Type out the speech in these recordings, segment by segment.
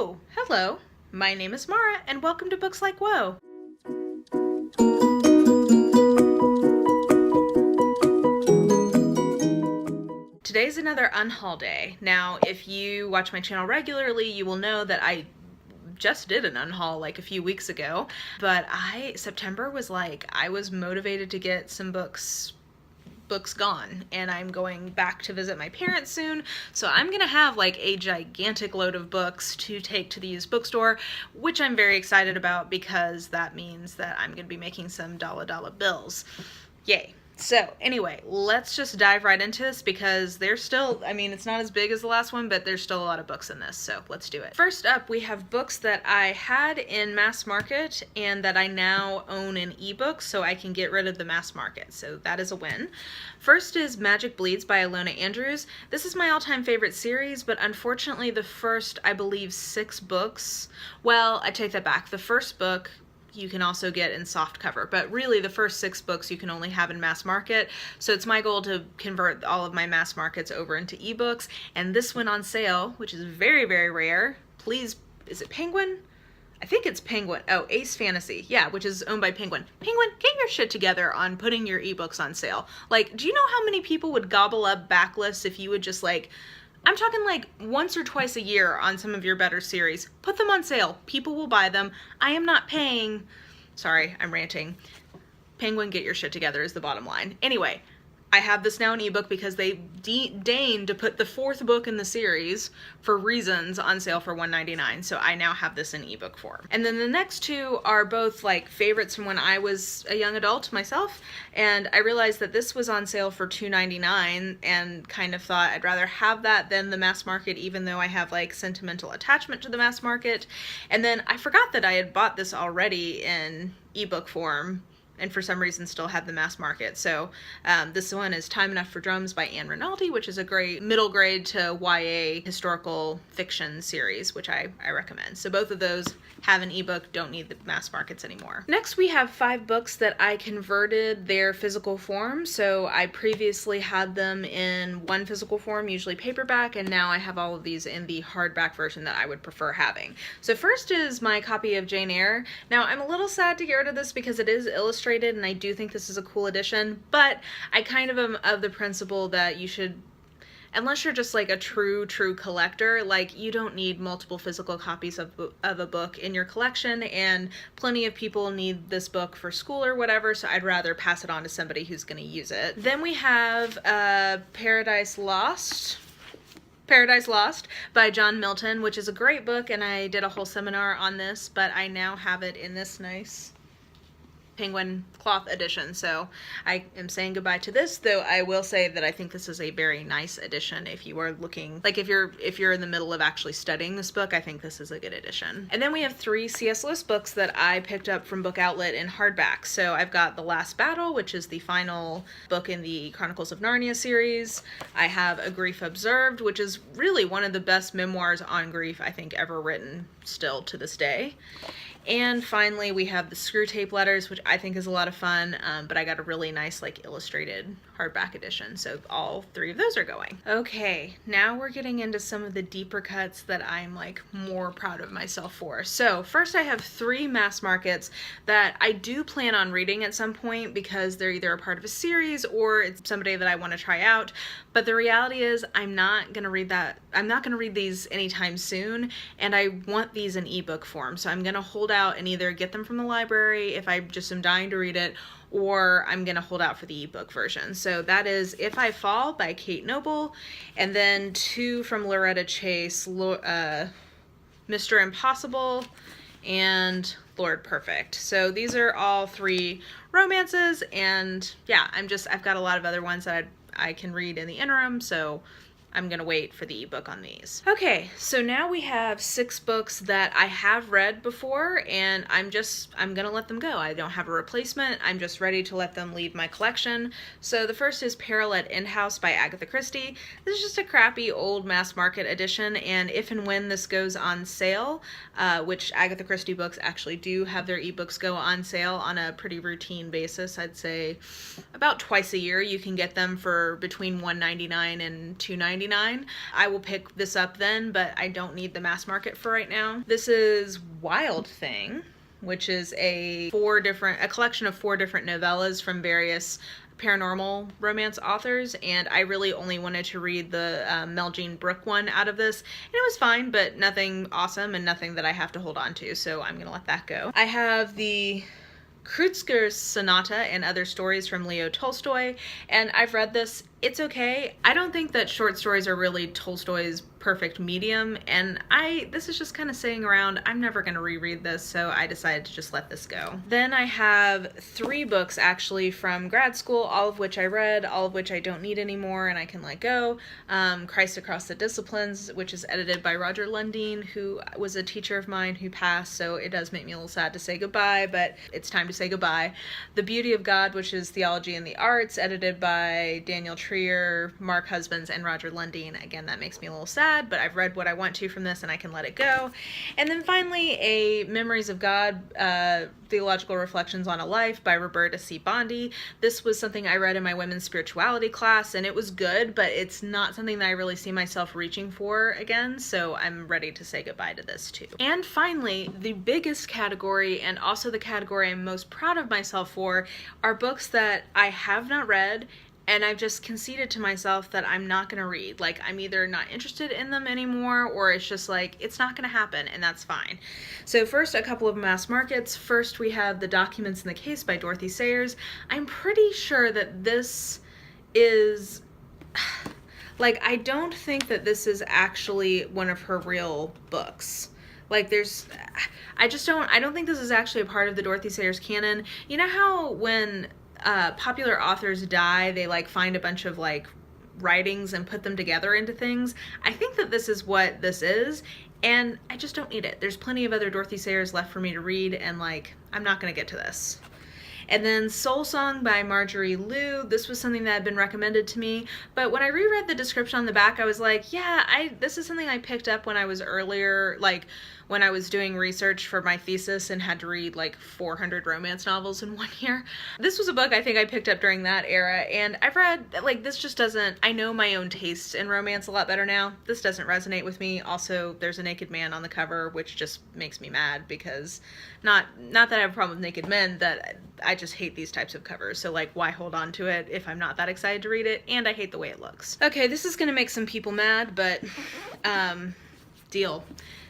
Oh, hello. My name is Mara, and welcome to Books Like Whoa. Today's another Unhaul day. Now, if you watch my channel regularly, you will know that I just did an unhaul like a few weeks ago, but September was like, I was motivated to get some books gone, and I'm going back to visit my parents soon, so I'm gonna have like a gigantic load of books to take to the used bookstore, which I'm very excited about because that means that I'm gonna be making some dollar bills. Yay. So anyway, let's just dive right into this because there's still, it's not as big as the last one, but there's still a lot of books in this, so let's do it. First up, we have books that I had in mass market and that I now own in ebooks, so I can get rid of the mass market, so that is a win. First is Magic Bleeds by Ilona Andrews. This is my all-time favorite series, but unfortunately the first, I believe, 6 books, well, I take that back. The first book you can also get in soft cover, but really the first 6 books you can only have in mass market, so it's my goal to convert all of my mass markets over into ebooks, and this went on sale, which is very, very rare. Please, is it Penguin? I think it's Penguin. Oh, Ace Fantasy, yeah, which is owned by Penguin. Penguin, get your shit together on putting your ebooks on sale. Like, do you know how many people would gobble up backlists if you would just like, I'm talking like once or twice a year on some of your better series. Put them on sale. People will buy them. I am not paying. Sorry, I'm ranting. Penguin, get your shit together is the bottom line. Anyway, I have this now in ebook because they deigned to put the 4th book in the series for reasons on sale for $1.99, so I now have this in ebook form. And then the next 2 are both like favorites from when I was a young adult myself, and I realized that this was on sale for $2.99 and kind of thought I'd rather have that than the mass market, even though I have like sentimental attachment to the mass market. And then I forgot that I had bought this already in ebook form and for some reason still had the mass market. So this one is Time Enough for Drums by Rinaldi, which is a great middle grade to YA historical fiction series, which I recommend. So both of those have an ebook, don't need the mass markets anymore. Next we have 5 books that I converted their physical form. So I previously had them in one physical form, usually paperback, and now I have all of these in the hardback version that I would prefer having. So first is my copy of Jane Eyre. Now I'm a little sad to get rid of this because it is illustrated, and I do think this is a cool edition, but I kind of am of the principle that you should, unless you're just like a true collector, like you don't need multiple physical copies of a book in your collection, and plenty of people need this book for school or whatever, so I'd rather pass it on to somebody who's going to use it. Then we have Paradise Lost by John Milton, which is a great book, and I did a whole seminar on this, but I now have it in this nice Penguin cloth edition, so I am saying goodbye to this, though I will say that I think this is a very nice edition if you are looking, like if you're in the middle of actually studying this book, I think this is a good edition. And then we have 3 C.S. Lewis books that I picked up from Book Outlet in hardback. So I've got The Last Battle, which is the final book in the Chronicles of Narnia series. I have A Grief Observed, which is really one of the best memoirs on grief I think ever written still to this day. And finally, we have the Screwtape letters, which I think is a lot of fun, but I got a really nice, like, illustrated hardback edition, so all 3 of those are going. Okay, now we're getting into some of the deeper cuts that I'm, like, more proud of myself for. So, first I have 3 mass markets that I do plan on reading at some point because they're either a part of a series or it's somebody that I want to try out, but the reality is I'm not going to read these anytime soon, and I want these in ebook form, so I'm going to hold out and either get them from the library if I just am dying to read it, or I'm gonna hold out for the ebook version. So that is If I Fall by Kate Noble, and then 2 from Loretta Chase, Mr. Impossible and Lord Perfect. So these are all 3 romances, and yeah, I've got a lot of other ones that I can read in the interim, so I'm gonna wait for the ebook on these. Okay, so now we have 6 books that I have read before, and I'm gonna let them go. I don't have a replacement. I'm just ready to let them leave my collection. So the first is Peril at Unhaul by Agatha Christie. This is just a crappy old mass market edition, and if and when this goes on sale, which Agatha Christie books actually do have their ebooks go on sale on a pretty routine basis, I'd say about twice a year, you can get them for between $1.99 and $2.99. $9.99. I will pick this up then, but I don't need the mass market for right now. This is Wild Thing, which is a collection of 4 different novellas from various paranormal romance authors, and I really only wanted to read the Meljean Brook one out of this, and it was fine, but nothing awesome and nothing that I have to hold on to, so I'm gonna let that go. I have the Kreutzer Sonata and Other Stories from Leo Tolstoy, and I've read this. It's okay. I don't think that short stories are really Tolstoy's perfect medium, and this is just kind of sitting around. I'm never going to reread this, so I decided to just let this go. Then I have 3 books actually from grad school, all of which I read, all of which I don't need anymore and I can let go. Christ Across the Disciplines, which is edited by Roger Lundin, who was a teacher of mine who passed, so it does make me a little sad to say goodbye, but it's time to say goodbye. The Beauty of God, which is Theology and the Arts, edited by Daniel Trier, Mark Husbands, and Roger Lundin. Again, that makes me a little sad, but I've read what I want to from this and I can let it go. And then finally, a Memories of God, Theological Reflections on a Life by Roberta C. Bondi. This was something I read in my women's spirituality class, and it was good, but it's not something that I really see myself reaching for again, so I'm ready to say goodbye to this too. And finally, the biggest category, and also the category I'm most proud of myself for, are books that I have not read and I've just conceded to myself that I'm not going to read. Like, I'm either not interested in them anymore, or it's just like, it's not going to happen, and that's fine. So first, a couple of mass markets. First, we have The Documents in the Case by Dorothy Sayers. I'm pretty sure that this is... like, I don't think that this is actually one of her real books. Like, I don't think this is actually a part of the Dorothy Sayers canon. You know how when popular authors die, they like find a bunch of like writings and put them together into things? I think that this is what this is, and I just don't need it. There's plenty of other Dorothy Sayers left for me to read, and like, I'm not gonna get to this. And then Soul Song by Marjorie Liu. This was something that had been recommended to me, but when I reread the description on the back, I was like, yeah, this is something I picked up when I was earlier, like when I was doing research for my thesis and had to read like 400 romance novels in 1 year. This was a book I think I picked up during that era, and I've read, like, this just doesn't, I know my own tastes in romance a lot better now. This doesn't resonate with me. Also, there's a naked man on the cover, which just makes me mad because, not that I have a problem with naked men, that I just hate these types of covers. So like, why hold on to it if I'm not that excited to read it? And I hate the way it looks. Okay, this is gonna make some people mad, but deal.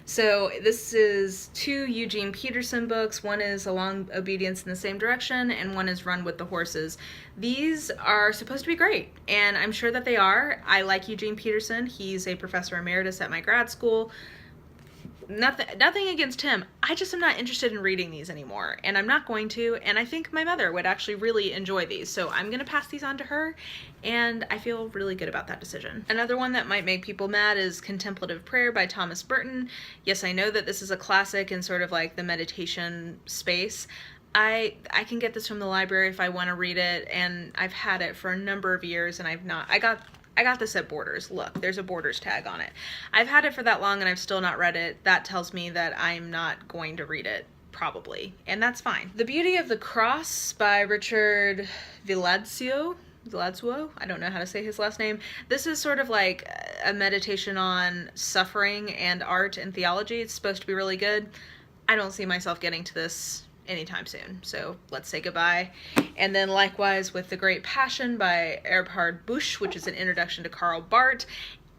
So this is 2 Eugene Peterson books. One is Along Obedience in the Same Direction, and one is Run with the Horses. These are supposed to be great, and I'm sure that they are. I like Eugene Peterson. He's a professor emeritus at my grad school. Nothing against him. I just am not interested in reading these anymore, and I'm not going to, and I think my mother would actually really enjoy these, so I'm gonna pass these on to her, and I feel really good about that decision. Another one that might make people mad is Contemplative Prayer by Thomas Burton. Yes, I know that this is a classic in sort of like the meditation space. I can get this from the library if I want to read it, and I've had it for a number of years, and I got this at Borders. Look, there's a Borders tag on it. I've had it for that long and I've still not read it. That tells me that I'm not going to read it, probably, and that's fine. The Beauty of the Cross by Richard Villadzuo, I don't know how to say his last name. This is sort of like a meditation on suffering and art and theology. It's supposed to be really good. I don't see myself getting to this anytime soon, so let's say goodbye. And then likewise with The Great Passion by Eberhard Busch, which is an introduction to Karl Barth.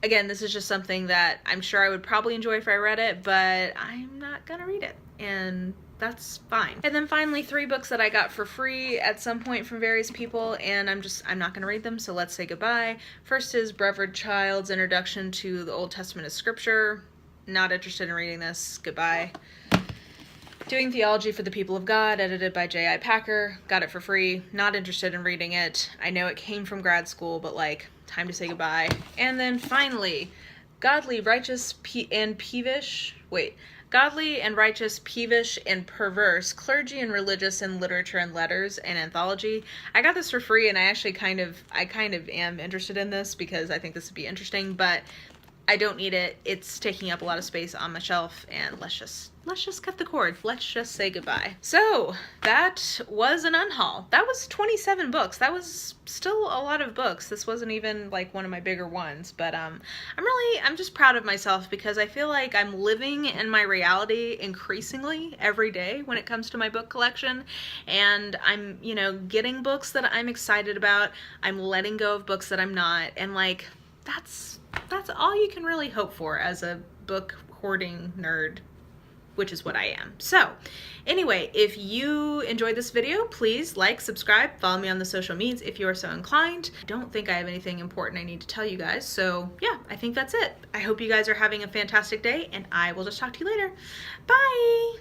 Again, this is just something that I'm sure I would probably enjoy if I read it, but I'm not gonna read it, and that's fine. And then finally, 3 books that I got for free at some point from various people, and I'm not gonna read them, so let's say goodbye. First is Brevard Child's Introduction to the Old Testament of Scripture. Not interested in reading this. Goodbye. Doing Theology for the People of God, edited by J.I. Packer. Got it for free. Not interested in reading it. I know it came from grad school, but like, time to say goodbye. And then finally, Godly, Righteous, and Peevish, and Perverse, Clergy and Religious in Literature and Letters, an anthology. I got this for free, and I actually kind of am interested in this because I think this would be interesting, but I don't need it. It's taking up a lot of space on my shelf, and let's just cut the cord. Let's just say goodbye. So that was an unhaul. That was 27 books. That was still a lot of books. This wasn't even like one of my bigger ones, but I'm just proud of myself because I feel like I'm living in my reality increasingly every day when it comes to my book collection, and I'm, you know, getting books that I'm excited about. I'm letting go of books that I'm not, and like that's all you can really hope for as a book hoarding nerd, which is what I am. So anyway, if you enjoyed this video, please like, subscribe, follow me on the social medias if you are so inclined. I don't think I have anything important I need to tell you guys. So yeah, I think that's it. I hope you guys are having a fantastic day, and I will just talk to you later. Bye!